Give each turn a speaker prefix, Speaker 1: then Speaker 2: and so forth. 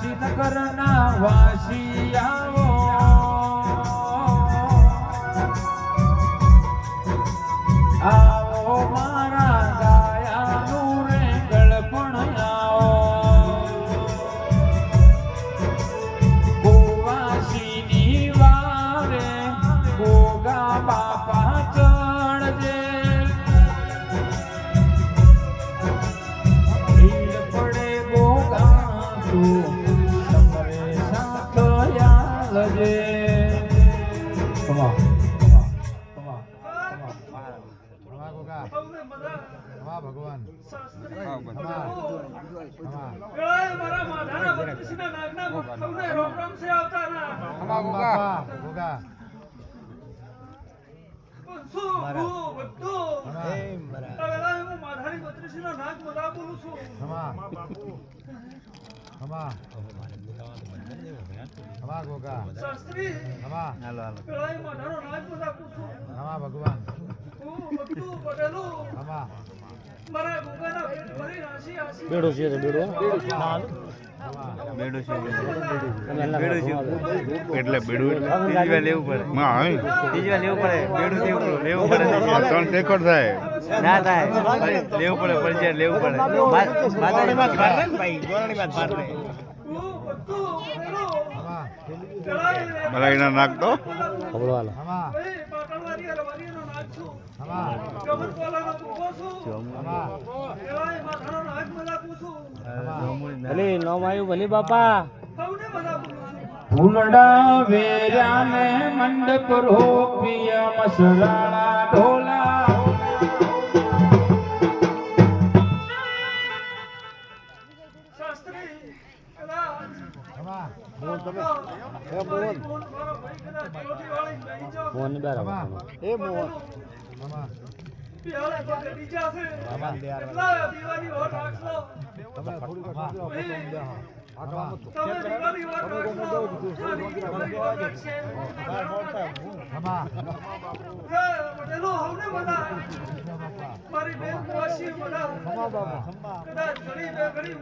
Speaker 1: કાશીનગરના વાસી આવો આવો મારા ગાયાનું રે ગળપણ આવો ગોવાસીની વારે ગોગા બાપા ચડજે ભીડ પડે ગોગા તું સમરે સાથ યાલજે
Speaker 2: ભગવાન
Speaker 3: બેડો છે બેડો
Speaker 4: બેડું છે એટલે બેડું ત્રીજવા લેવું પડે ત્રીજવા લેવું પડે બેડું લેવું પડે 3 ટેકોર થાય ના થાય લેવું પડે પરિચય લેવું પડે માતાની વાત પાર ને ભાઈ ગોરણી વાત પાર ને બલાઈના નાખતો
Speaker 3: ખબરવાલો ભલે નોમ આવ્યું ભલે બાપા
Speaker 1: ફૂલડા વેર્યાને મંડપ રોપિયા મસરાળા ઢોલા
Speaker 3: મોહન બરાબર એ મોહન
Speaker 5: મારી બેન કદાચ ઘડી